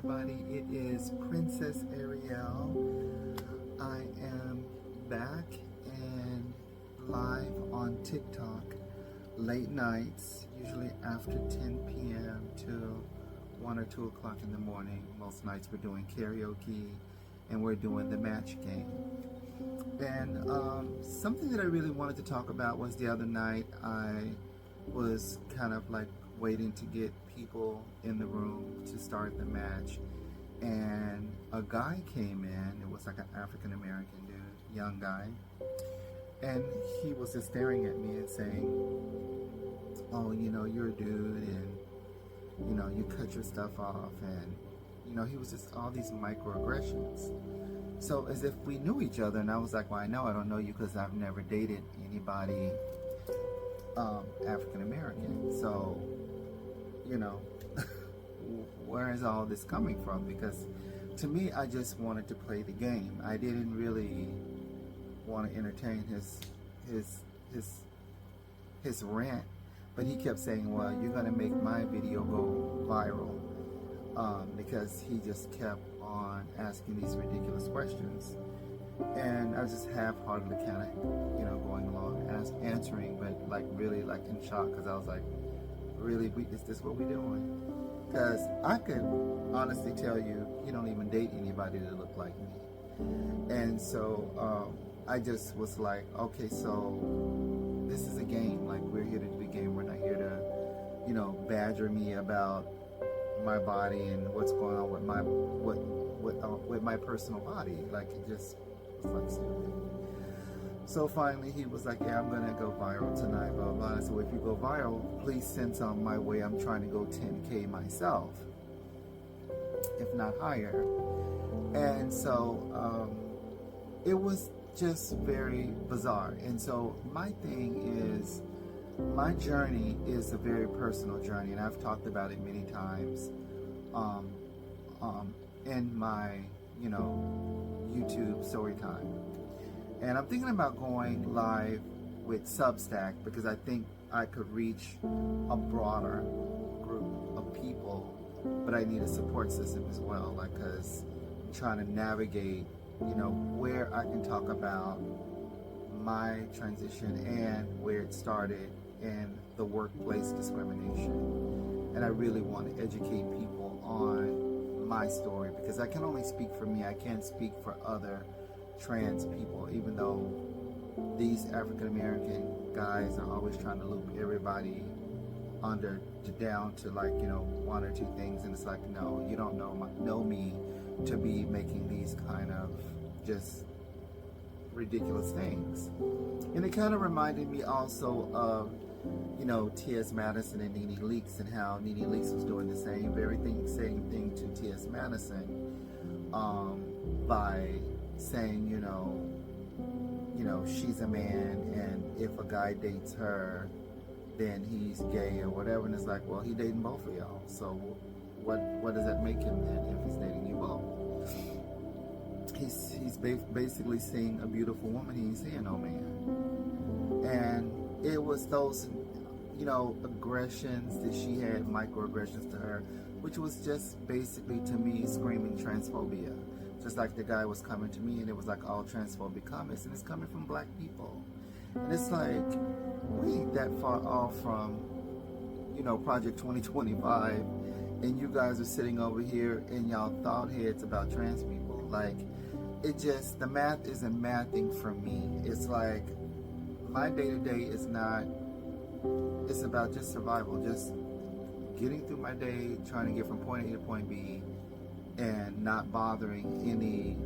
everybody. It is Princess Ariel. I am back and live on TikTok late nights, usually after 10 p.m. till 1 or 2 o'clock in the morning. Most nights we're doing karaoke and we're doing the match game. And something that I really wanted to talk about was the other night I was kind of like waiting to get people in the room to start the match, and a guy came in. It was like an African American dude, young guy, and he was just staring at me and saying, oh, you know, you're a dude, and you know, you cut your stuff off, and you know, he was just all these microaggressions. So as if we knew each other, and I was like, well, I don't know you because I've never dated anybody African American. So, you know, where is all this coming from? Because to me, I just wanted to play the game. I didn't really want to entertain his rant, but he kept saying, well, you're gonna make my video go viral, because he just kept on asking these ridiculous questions. And I was just half-heartedly kind of, you know, going along, answering, but like really like in shock, because I was like, really, is this what we're doing? Because I could honestly tell you, you don't even date anybody that look like me. And so I just was like, okay, so this is a game. Like, we're here to do a game. We're not here to, you know, badger me about my body and what's going on with my with my personal body. Like, it just was like stupid. So finally he was like, yeah, I'm gonna go viral tonight, blah blah. So if you go viral, please send some my way. I'm trying to go 10K myself, if not higher. And so it was just very bizarre. And so my thing is, my journey is a very personal journey, and I've talked about it many times in my, you know, YouTube story time. And I'm thinking about going live with Substack, because I think I could reach a broader group of people, but I need a support system as well, like, because I'm trying to navigate, you know, where I can talk about my transition and where it started in the workplace discrimination. And I really want to educate people on my story, because I can only speak for me. I can't speak for other trans people, even though these African American guys are always trying to loop everybody under to down to, like, you know, one or two things, and it's like, no, you don't know me to be making these kind of just ridiculous things. And it kind of reminded me also of, you know, T.S. Madison and Nene Leakes, and how Nene Leakes was doing the same thing to T.S. Madison by saying, you know, she's a man, and if a guy dates her, then he's gay or whatever. And it's like, well, he dating both of y'all. So what does that make him then if he's dating you both? He's basically seeing a beautiful woman. He ain't seeing no man. And it was those, you know, aggressions that she had, microaggressions to her, which was just basically, to me, screaming transphobia. Just like the guy was coming to me, and it was like all transphobic comments, and it's coming from black people. And it's like, we ain't that far off from, you know, Project 2025, and you guys are sitting over here in y'all thought heads about trans people. Like, it just, the math isn't mathing for me. It's like, my day-to-day is not, it's about just survival, just getting through my day, trying to get from point A to point B, and not bothering any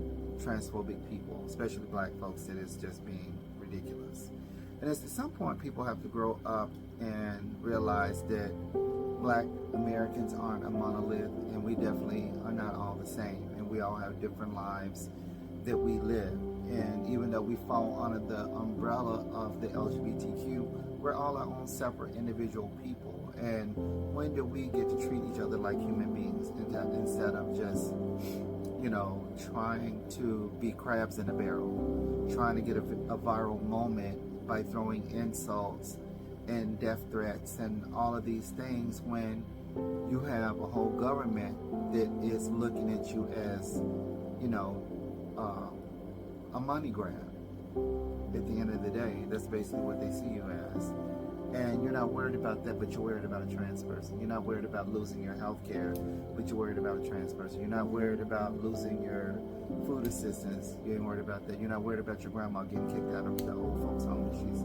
transphobic people, especially black folks, that is just being ridiculous. And at some point, people have to grow up and realize that black Americans aren't a monolith, and we definitely are not all the same, and we all have different lives that we live. And even though we fall under the umbrella of the LGBTQ, we're all our own separate individual people. And when do we get to treat each other like human beings instead of just, you know, trying to be crabs in a barrel, trying to get a viral moment by throwing insults and death threats and all of these things, when you have a whole government that is looking at you as, you know, a money grab. At the end of the day, that's basically what they see you as. And you're not worried about that, but you're worried about a trans person. You're not worried about losing your health care, but you're worried about a trans person. You're not worried about losing your food assistance. You ain't worried about that. You're not worried about your grandma getting kicked out of the old folks' home that she's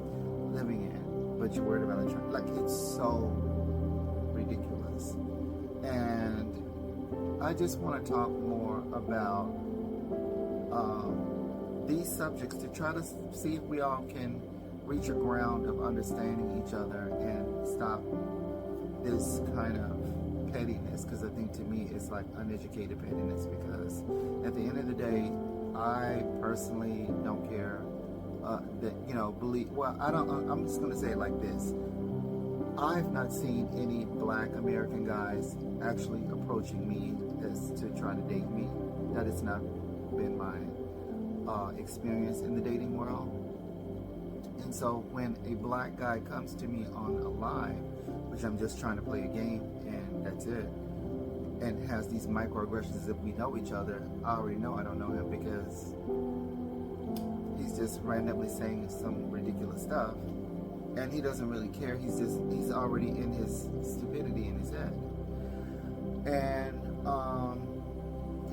living in, but you're worried about a trans. Like, it's so ridiculous. And I just want to talk more about these subjects to try to see if we all can reach a ground of understanding each other and stop this kind of pettiness, because I think to me it's like uneducated pettiness, because at the end of the day, I personally don't care that, you know, I'm just going to say it like this. I've not seen any black American guys actually approaching me as to try to date me. That has not been my experience in the dating world. And so when a black guy comes to me on a live, which I'm just trying to play a game and that's it, and has these microaggressions as if we know each other, I already know I don't know him, because he's just randomly saying some ridiculous stuff and he doesn't really care. He's already in his stupidity in his head.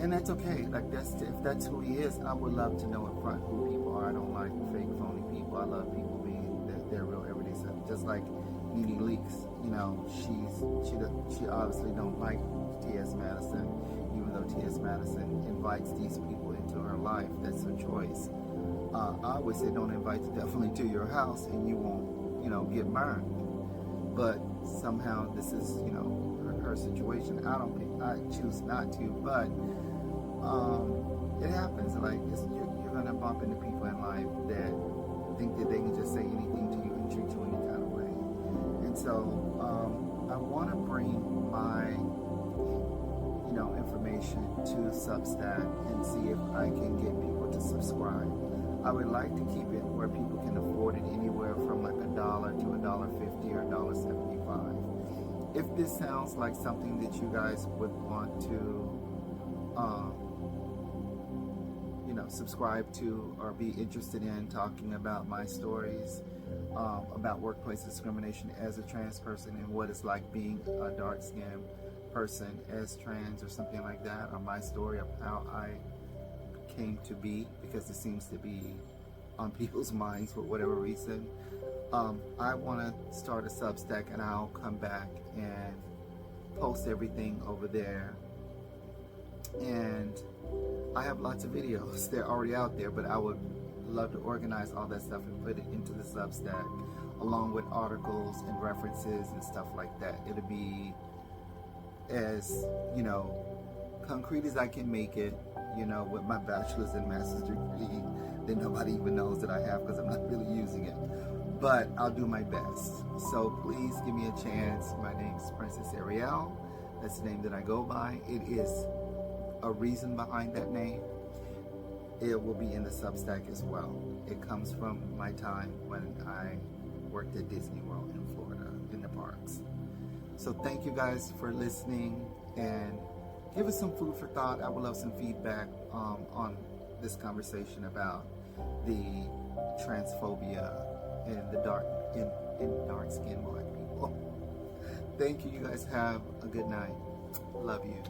And that's okay. Like, if that's who he is, I would love to know up front who people are. I don't like fake, phony people. I love people being their real everyday self. Just like Nene Leakes, you know, she obviously don't like T.S. Madison, even though T.S. Madison invites these people into her life. That's her choice. I would say don't invite the devil into your house and you won't, you know, get burned. But somehow this is, you know, her situation. I choose not to, but it happens. Like, you're gonna bump into people in life that think that they can just say anything to you and treat you any kind of way. And so I want to bring my, you know, information to Substack and see if I can get people to subscribe. I would like to keep it where people can afford it anywhere from like $1 to $1.50 or $1.75. If this sounds like something that you guys would want to you know, subscribe to or be interested in talking about my stories about workplace discrimination as a trans person and what it's like being a dark-skinned person as trans or something like that, or my story of how I came to be, because it seems to be on people's minds for whatever reason. I want to start a Substack and I'll come back and post everything over there. And I have lots of videos. They're already out there, but I would love to organize all that stuff and put it into the Substack along with articles and references and stuff like that. It'll be as, you know, concrete as I can make it, you know, with my bachelor's and master's degree that nobody even knows that I have because I'm not really using it. But I'll do my best. So please give me a chance. My name's Princess Ariel. That's the name that I go by. It is a reason behind that name. It will be in the Substack as well. It comes from my time when I worked at Disney World in Florida in the parks. So thank you guys for listening, and give us some food for thought. I would love some feedback on this conversation about the transphobia and the dark-skinned black people. Thank you. You guys have a good night. Love you.